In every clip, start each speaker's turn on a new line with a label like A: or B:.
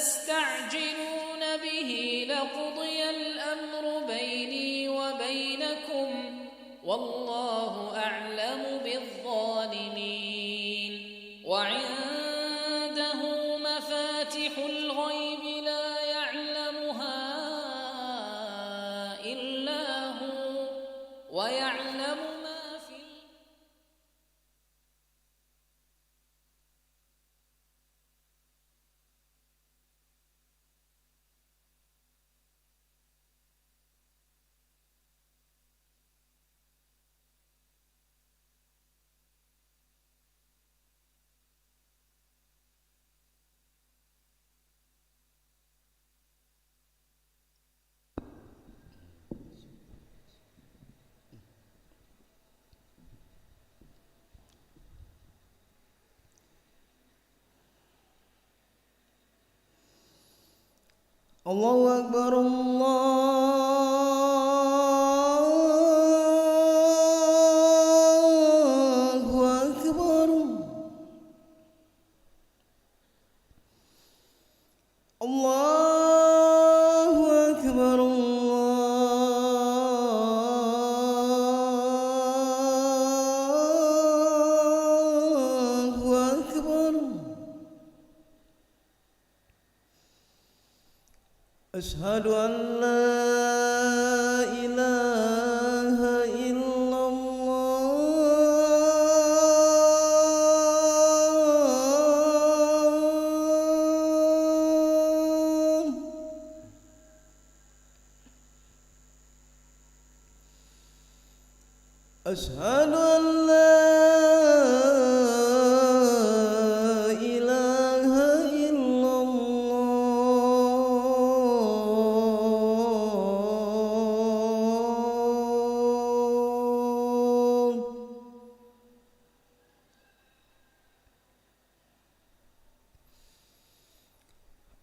A: تستعجلون به لقضي الأمر بيني وبينكم والله أعلم بالظالمين. وعنده مفاتح الغيب لا يعلمها إلا هو ويعلم ما في
B: الله أكبر الله أكبر الله أكبر الله أكبر أشهد أن لا إله إلا الله أشهد أن لا إله إلا الله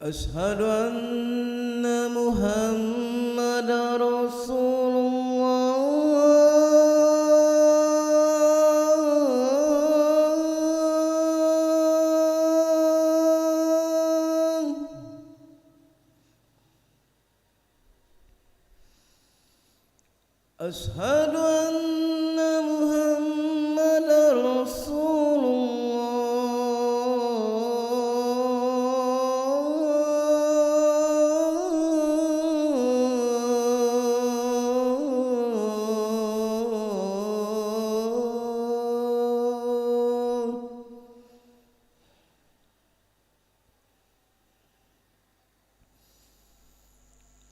B: أشهد أن محمدا رسول الله أشهد أن محمدا رسول الله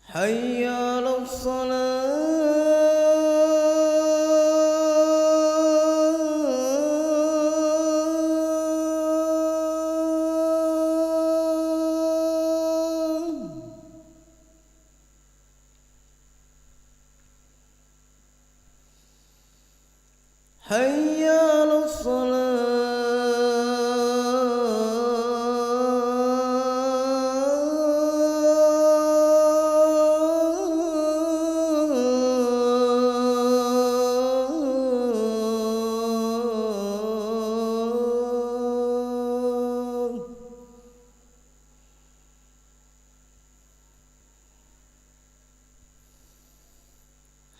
B: حي على الصلاة حي على الصلاة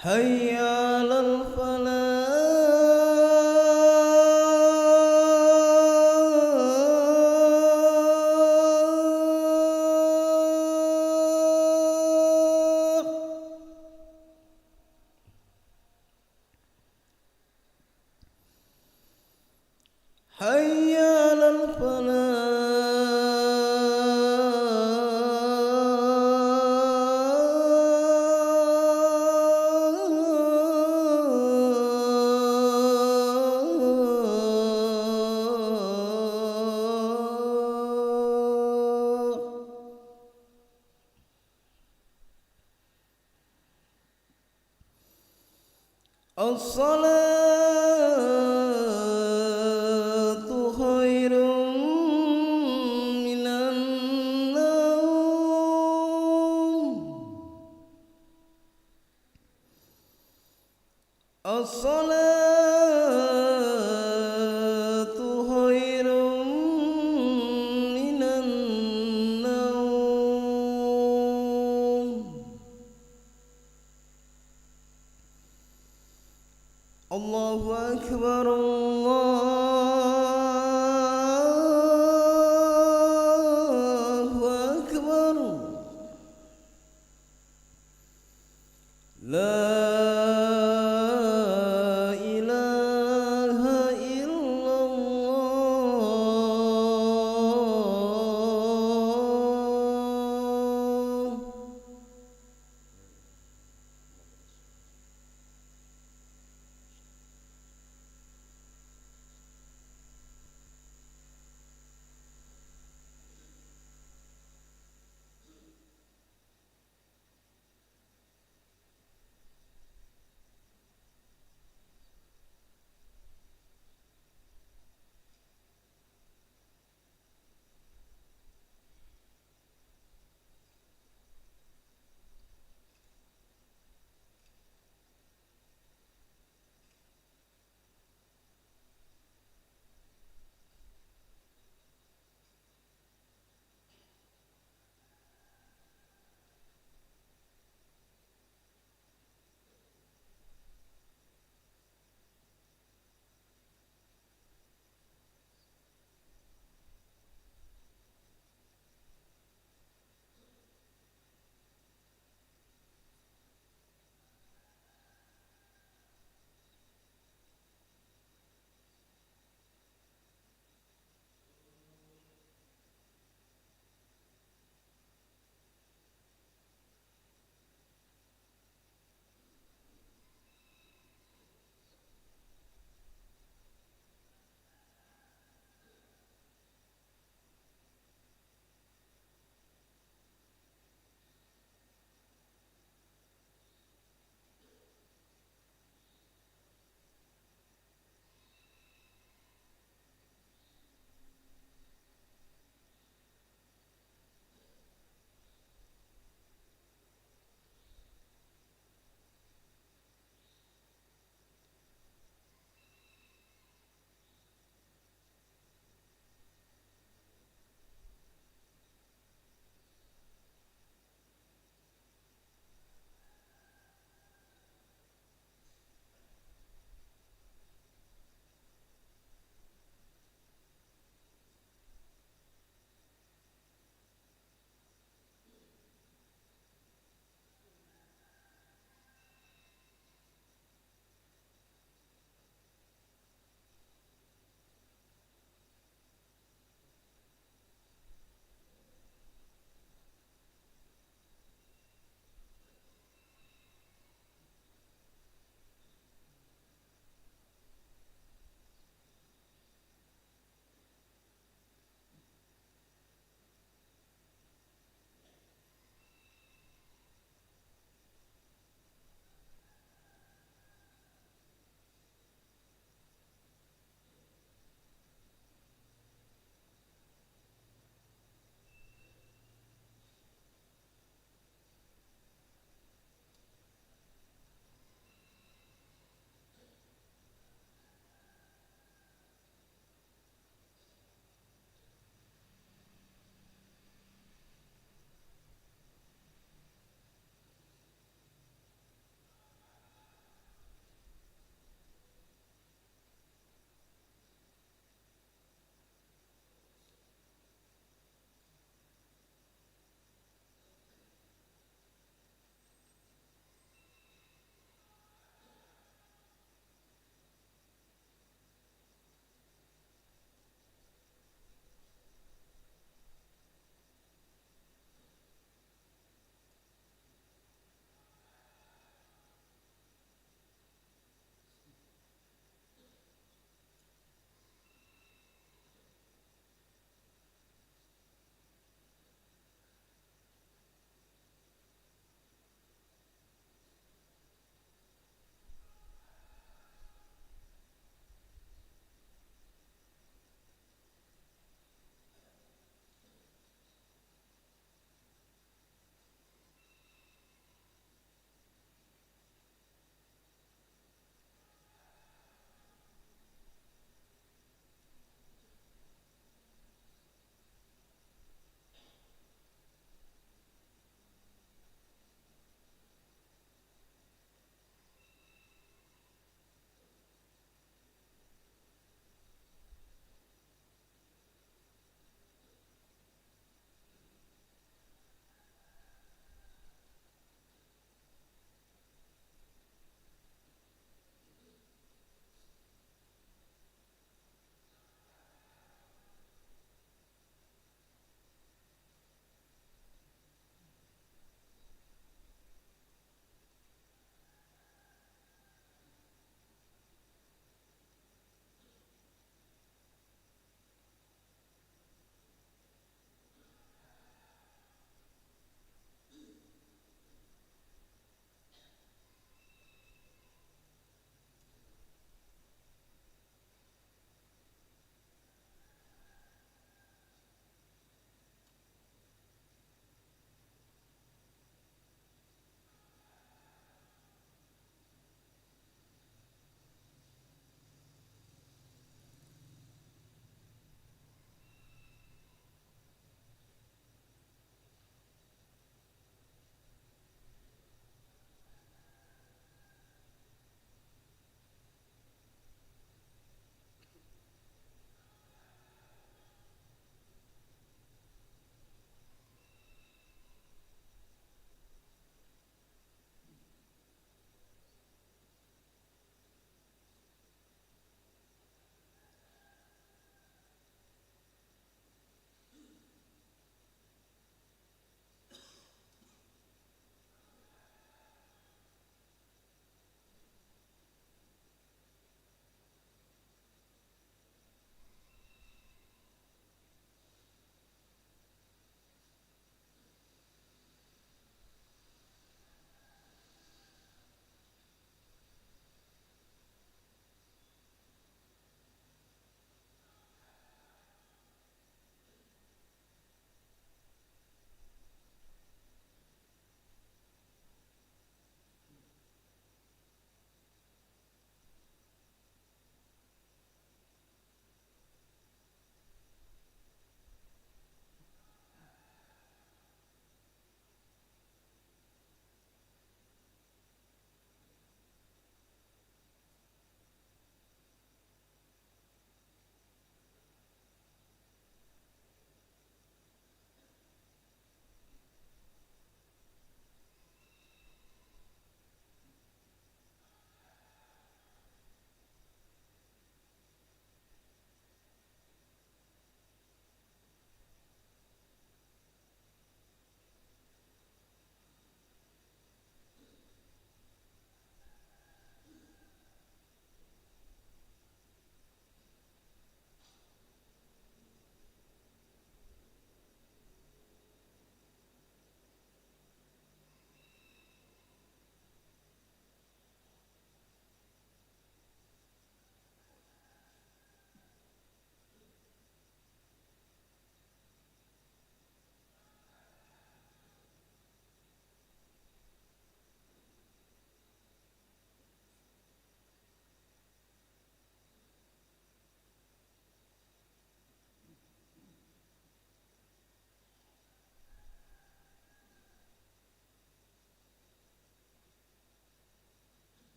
B: حي على الفلاح حي على الصلاة خير من النوم الصلاة خير من النوم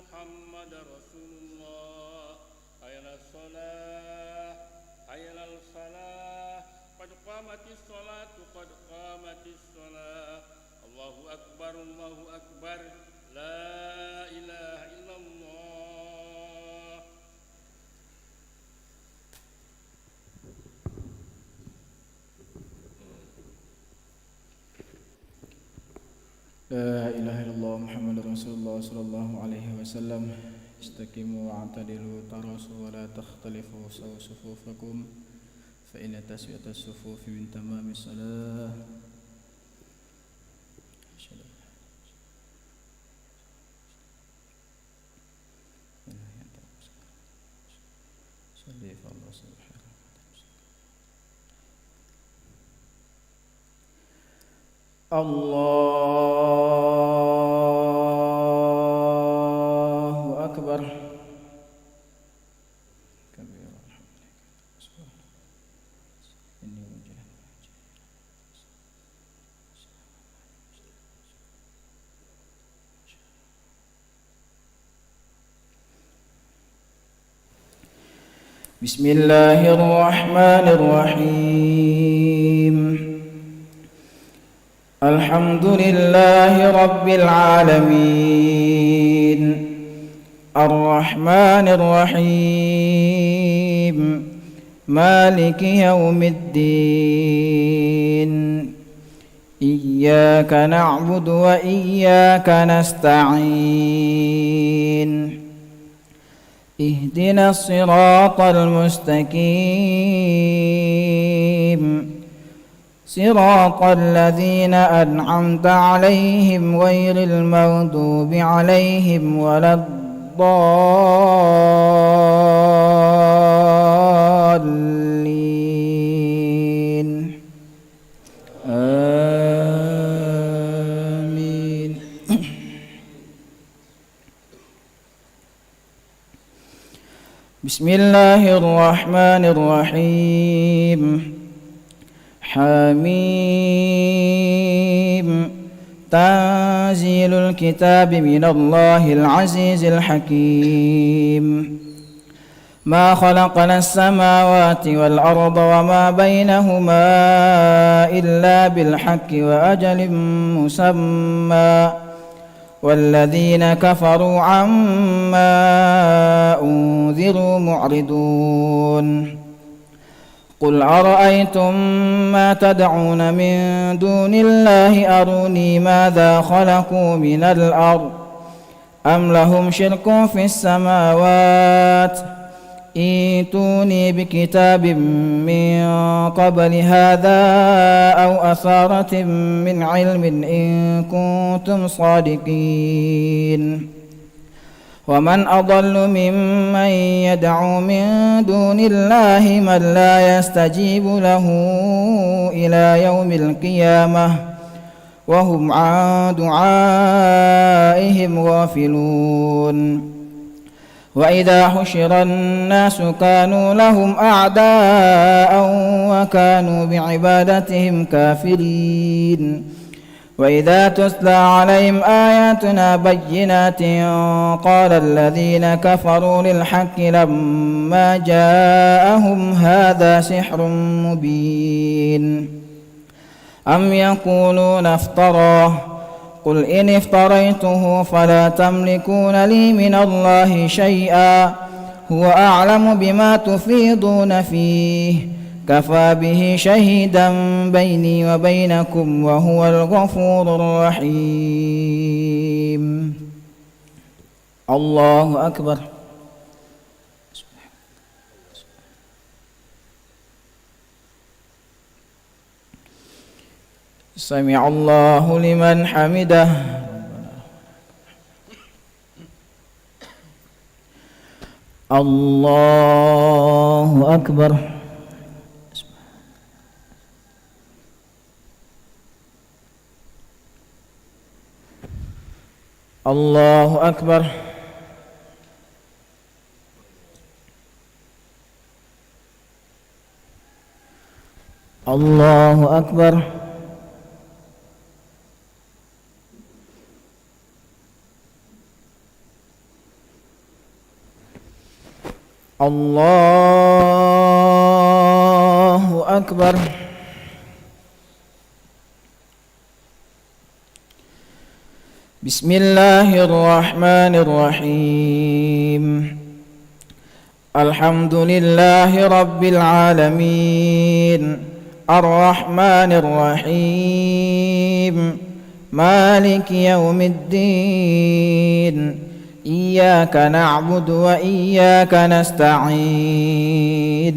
C: محمد رسول الله حي على الصلاة حي على الفلاح قد قامت الصلاة قد قامت الصلاة الله أكبر الله أكبر لا إله إلا الله.
D: لا إله إلا الله محمد رسول الله صلى الله عليه وسلم. استقيموا واعتدلوا تراصوا ولا تختلفوا سووا صفوفكم فإن تسوية الصفوف من تمام الصلاة. الله أكبر كبيرا. بسم الله الرحمن الرحيم. الحمد لله رب العالمين الرحمن الرحيم مالك يوم الدين إياك نعبد وإياك نستعين اهدنا الصراط المستقيم صراط الذين أنعمت عليهم غير المغضوب عليهم ولا الضالين آمين. بسم الله الرحمن الرحيم. حميم تنزيل الكتاب من الله العزيز الحكيم. ما خلقنا السماوات والأرض وما بينهما إلا بالحق وأجل مسمى والذين كفروا عما أنذروا معرضون. قل أرأيتم ما تدعون من دون الله أروني ماذا خلقوا من الأرض أم لهم شرك في السماوات ائتوني بكتاب من قبل هذا أو أثارة من علم إن كنتم صادقين. ومن أضل ممن يدعو من دون الله من لا يستجيب له إلى يوم القيامة وهم عن دعائهم غافلون. وإذا حشر الناس كانوا لهم أعداء وكانوا بعبادتهم كافرين. وإذا تتلى عليهم آياتنا بينات قال الذين كفروا للحق لما جاءهم هذا سحر مبين. أم يقولون افتراه قل إن افتريته فلا تملكون لي من الله شيئا هو أعلم بما تفيضون فيه كفى به شهيدا بيني وبينكم وهو الغفور الرحيم. الله أكبر. سمع الله لمن حمده. الله أكبر. الله أكبر. الله أكبر. الله أكبر. بسم الله الرحمن الرحيم. الحمد لله رب العالمين الرحمن الرحيم مالك يوم الدين إياك نعبد وإياك نستعين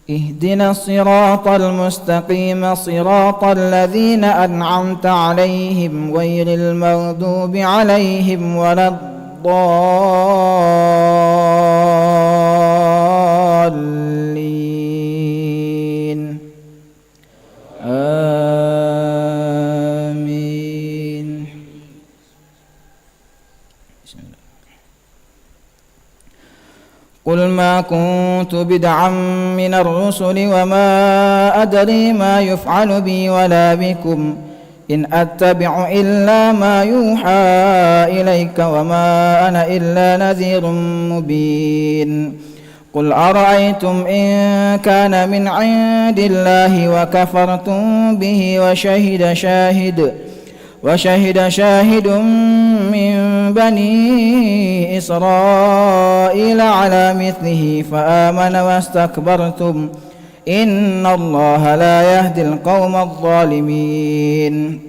D: اهدنا الصراط المستقيم صراط الذين أنعمت عليهم غير المغضوب عليهم ولا الضالين آمين. قل ما كنت بدعا من الرسل وما أدري ما يفعل بي ولا بكم إن أتبع إلا ما يوحى إليك وما أنا إلا نذير مبين. قل أرأيتم إن كان من عند الله وكفرتم به وشهد شاهد من بني إسرائيل على مثله فآمن واستكبرتم إن الله لا يهدي القوم الظالمين.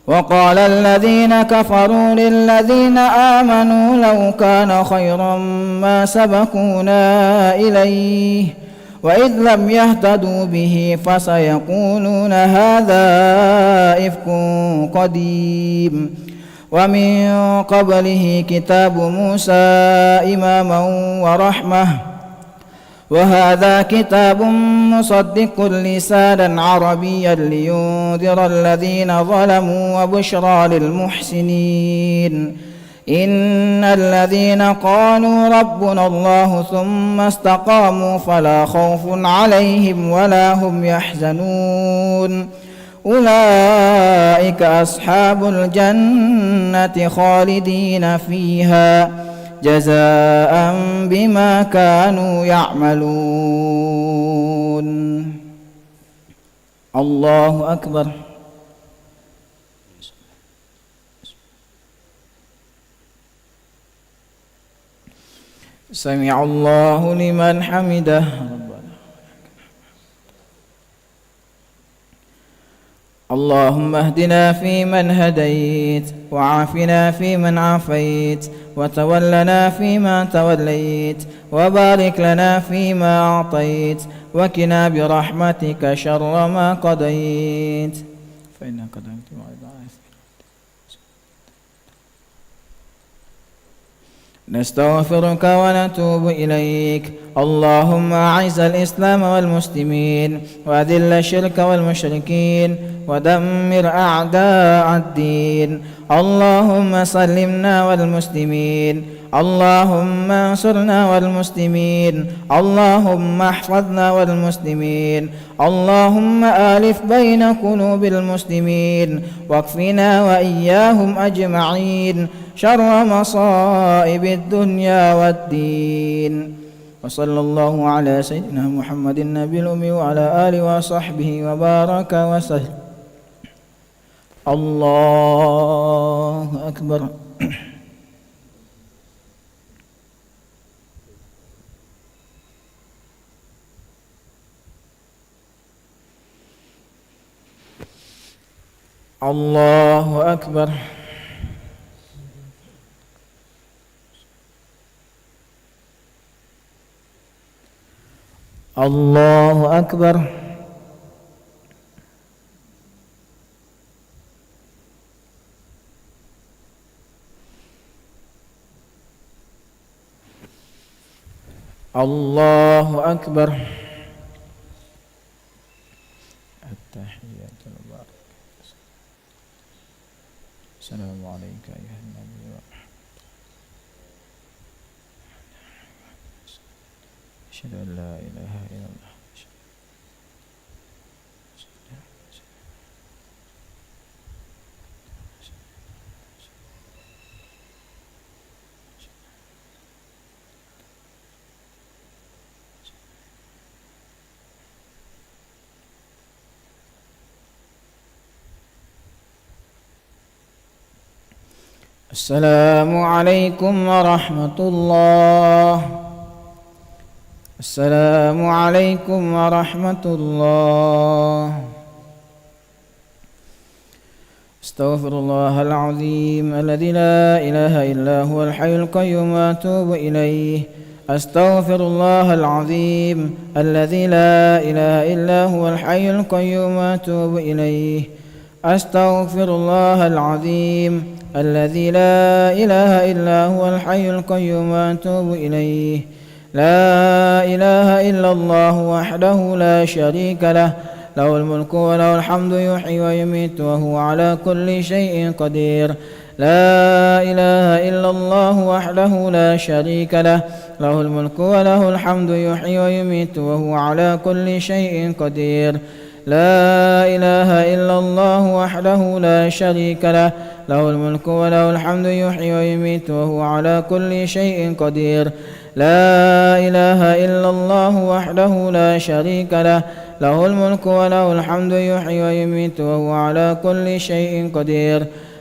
D: وقال الذين كفروا للذين آمنوا لو كان خيرا ما سبقونا إليه وإذ لم يهتدوا به فسيقولون هذا إفك قديم. ومن قبله كتاب موسى إماما ورحمة وهذا كتاب مصدق لسانا عربيا لينذر الذين ظلموا وبشرى للمحسنين. إن الذين قالوا ربنا الله ثم استقاموا فلا خوف عليهم ولا هم يحزنون أولئك أصحاب الجنة خالدين فيها جزاء بما كانوا يعملون. الله أكبر. سمع الله لمن حمده. اللهم اهدنا فيمن هديت وعافنا فيمن عافيت وتولنا فيما توليت وبارك لنا فيما أعطيت وقنا برحمتك شر ما قضيت فإنك قضيت نستغفرك ونتوب إليك. اللهم أعز الإسلام والمسلمين وأذل الشرك والمشركين ودمر أعداء الدين. اللهم سلمنا والمسلمين. اللهم انصرنا والمسلمين. اللهم احفظنا والمسلمين. اللهم آلف بين قلوب المسلمين واكفنا وإياهم أجمعين شر مصائب الدنيا والدين. وصلى الله على سيدنا محمد النبي الأمي وعلى آله وصحبه وبارك وسلم. الله أكبر. الله أكبر. الله أكبر. الله أكبر. التحيات المباركة. السلام عليك أيها النبي ورحمة الله. أشهد أن لا إله إلا الله. السلام عليكم ورحمة الله. السلام عليكم ورحمة الله. استغفر الله العظيم الذي لا إله إلا هو الحي القيوم وأتوب إليه. أستغفر الله العظيم الذي لا إله إلا هو الحي القيوم وأتوب إليه. أستغفر الله العظيم الذي لا إله إلا هو الحي القيوم وأتوب إليه. لا إله إلا الله وحده لا شريك له، له الملك وله الحمد يحيي ويميت وهو على كل شيء قدير. لا إله إلا الله وحده لا شريك له، له الملك وله الحمد يحيي ويميت وهو على كل شيء قدير. لا إله إلا الله وحده لا شريك له، له الملك وله الحمد يحيي ويميت وهو على كل شيء قدير. لا إله إلا الله وحده لا شريك له، له الملك وله الحمد يحيي ويميت وهو على كل شيء قدير.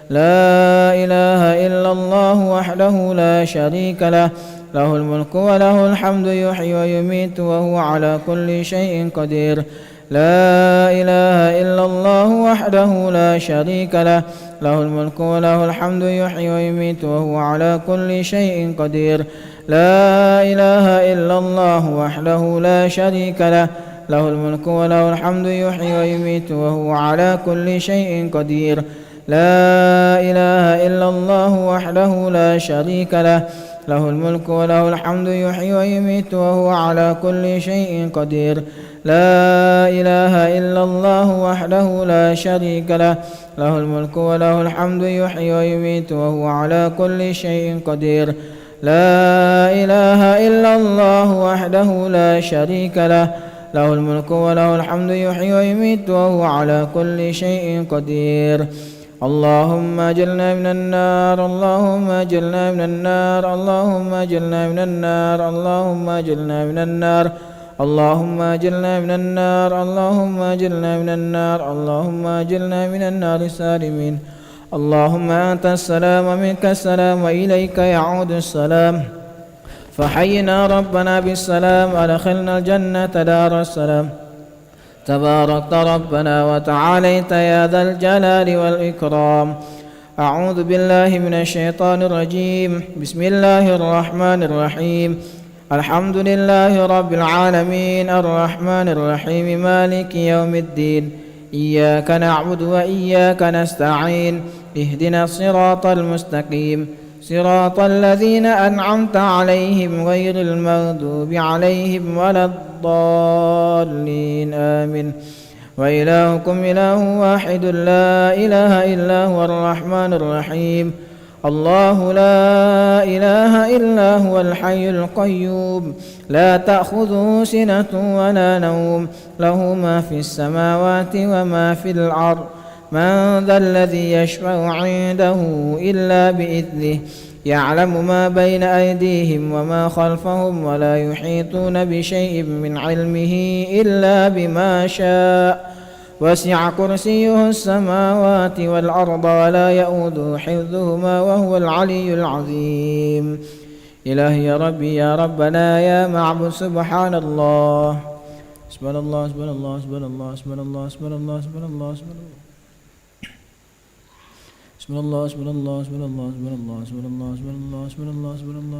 D: لا إله إلا الله وحده لا شريك له، له الملك وله الحمد يحيي ويميت وهو على كل شيء قدير. لا إله إلا الله وحده لا شريك له، له الملك وله الحمد يحيي ويميت وهو على كل شيء قدير. لا إله إلا الله وحده لا شريك له، له الملك وله الحمد يحيي ويميت وهو على كل شيء قدير. لا إله إلا الله وحده لا شريك له، له الملك وله الحمد يحيي ويميت وهو على كل شيء قدير. لا إله إلا الله وحده لا شريك له، له الملك وله الحمد يحيي ويميت وهو على كل شيء قدير. لا إله إلا الله وحده لا شريك له، له الملك وله الحمد يحيي ويميت وهو على كل شيء قدير. اللهم أجرنا من النار، اللهم أجرنا من النار، اللهم أجرنا من النار، اللهم أجرنا من النار، اللهم أجرنا من النار، اللهم أجرنا من النار، اللهم أجرنا من النار سالمين. اللهم أنت السلام ومنك السلام وإليك يعود السلام، فحينا ربنا بالسلام وأدخلنا الجنة دار السلام. تباركت ربنا وتعاليت يا ذا الجلال والإكرام. أعوذ بالله من الشيطان الرجيم. بسم الله الرحمن الرحيم. الحمد لله رب العالمين الرحمن الرحيم مالك يوم الدين. إياك نعبد وإياك نستعين. اهدنا الصراط المستقيم، صراط الذين أنعمت عليهم غير المغضوب عليهم ولا الضالين آمين. وإلهكم إله واحد لا إله إلا هو الرحمن الرحيم. الله لا إله إلا هو الحي القيوم، لا تأخذه سنة ولا نوم، له ما في السماوات وما في الأرض. من ذا الذي يشفع عنده إلا بإذنه، يعلم ما بين أيديهم وما خلفهم، ولا يحيطون بشيء من علمه إلا بما شاء. وسع كرسيه السماوات والأرض ولا يؤوده حفظهما وهو العلي العظيم. إلهي يا ربي يا ربنا يا معبود سبحان الله. سبحان الله سبحان الله سبحان الله سبحان الله سبحان الله سبحان الله سبحان الله سبحان الله سبحان الله سبحان الله سبحان الله سبحان الله سبحان الله سبحان الله سبحان الله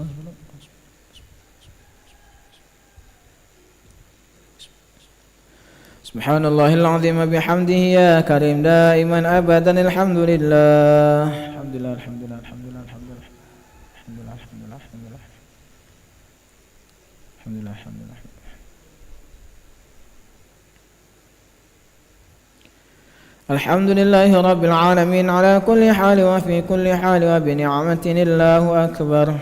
D: سبحان الله العظيم بحمده يا كريم دائما أبدا. الحمد لله الحمد لله الحمد لله الحمد لله الحمد لله الحمد لله الحمد لله الحمد لله الحمد لله الحمد لله. الحمد لله رب العالمين على كل حال وفي كل حال وبنعمة الله أكبر.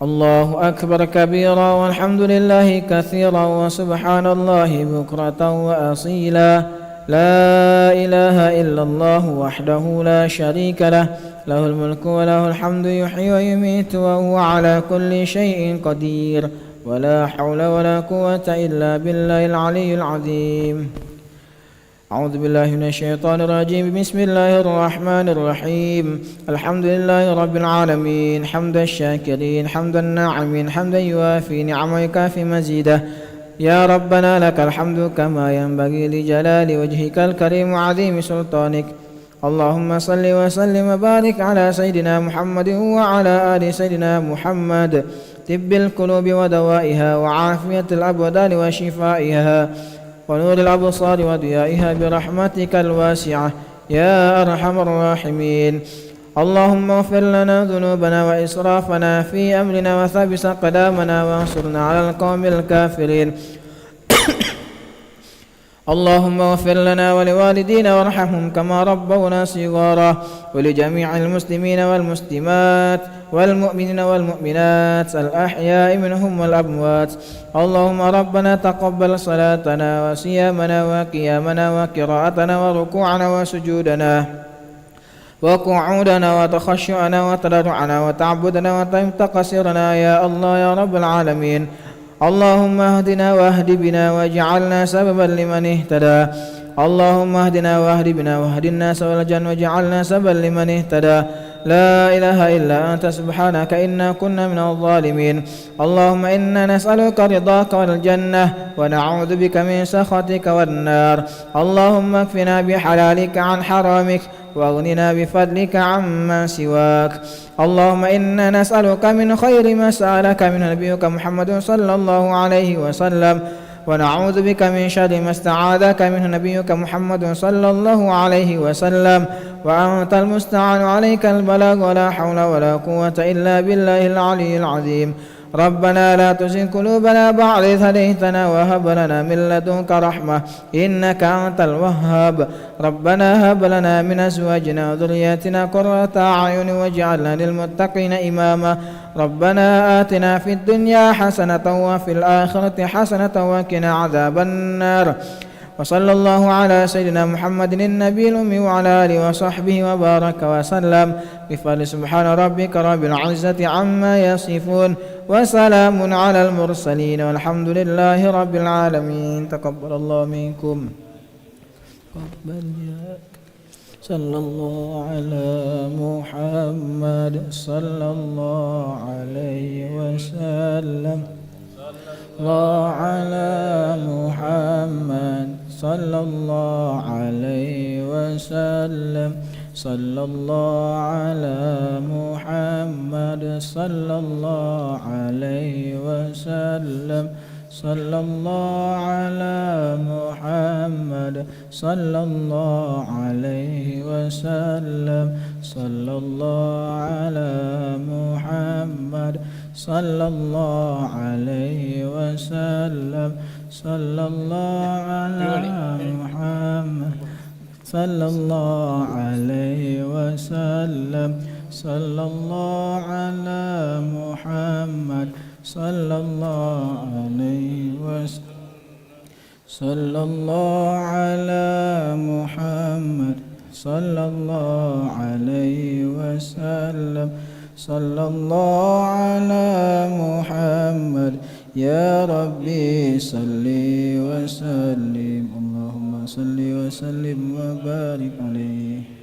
D: الله أكبر كبيرا والحمد لله كثيرا وسبحان الله بكرة وأصيلا.
E: لا إله إلا الله وحده لا شريك له له الملك وله الحمد يحيي ويميت وهو على كل شيء قدير ولا حول ولا قوة إلا بالله العلي العظيم. أعوذ بالله من الشيطان الرجيم. بسم الله الرحمن الرحيم. الحمد لله رب العالمين حمد الشاكرين حمد الناعمين حمدا يوافي نعمه ويكافي مزيده. يا ربنا لك الحمد كما ينبغي لجلال وجهك الكريم وعظيم سلطانك. اللهم صل وسلم وبارك على سيدنا محمد وعلى آل سيدنا محمد طب القلوب ودوائها وعافية الأبدان وشفائها ونور الأبصار وضيائها برحمتك الواسعة يا أرحم الراحمين. اللهم اغفر لنا ذنوبنا وإسرافنا في أمرنا وثبت أقدامنا وانصرنا على القوم الكافرين. اللهم اغفر لنا ولوالدينا وارحمهم كما ربونا صغارا ولجميع المسلمين والمسلمات والمؤمنين والمؤمنات الأحياء منهم والأموات. اللهم ربنا تقبل صلاتنا وصيامنا وقيامنا وقراءتنا وركوعنا وسجودنا وقعودنا وتخشعنا وتضرعنا وتعبدنا وتقصيرنا يا الله يا رب العالمين. اللهم اهدنا واهد بنا واجعلنا سببا لمن اهتدى. اللهم اهدنا واهد بنا واهد الناس والجنة واجعلنا سببا لمن اهتدى. لا إله إلا أنت سبحانك إنا كنا من الظالمين. اللهم إنا نسألك رضاك والجنة ونعوذ بك من سخطك والنار. اللهم اكفنا بحلالك عن حرامك واغننا بفضلك عمن سواك. اللهم إنا نسألك من خير ما سألك من نبيك محمد صلى الله عليه وسلم ونعوذ بك من شر ما استعاذك منه نبيك محمد صلى الله عليه وسلم وأنت المستعان عليك البلاغ ولا حول ولا قوة إلا بالله العلي العظيم. ربنا لا تزغ قلوبنا بعد إذ هديتنا وهب لنا من لدنك رحمة إنك أنت الوهاب. ربنا هب لنا من أزواجنا وذرياتنا قرة أعين واجعلنا للمتقين إماما. ربنا آتنا في الدنيا حسنة وفي الآخرة حسنة وقنا عذاب النار. وصلى الله على سيدنا محمد النبي الأمي وعلى آله وصحبه وبارك وسلم. بفضل سبحان ربك رب العزة عما يصفون وسلام على المرسلين والحمد لله رب العالمين. تقبل الله منكم. صلى الله على محمد صلى الله عليه وسلم. الله على محمد صلى الله عليه وسلم. صلى الله على محمد صلى الله عليه وسلم. صلى الله على محمد صلى الله عليه وسلم. صلى الله على محمد صلى الله عليه وسلم. صلى الله على محمد صلى الله عليه وسلم. صلى الله على محمد صلى الله عليه وسلم. صلى الله على محمد صلى الله عليه وسلم. صلى الله على محمد. يا ربي صل وسلم. اللهم صل وسلم وبارك عليه.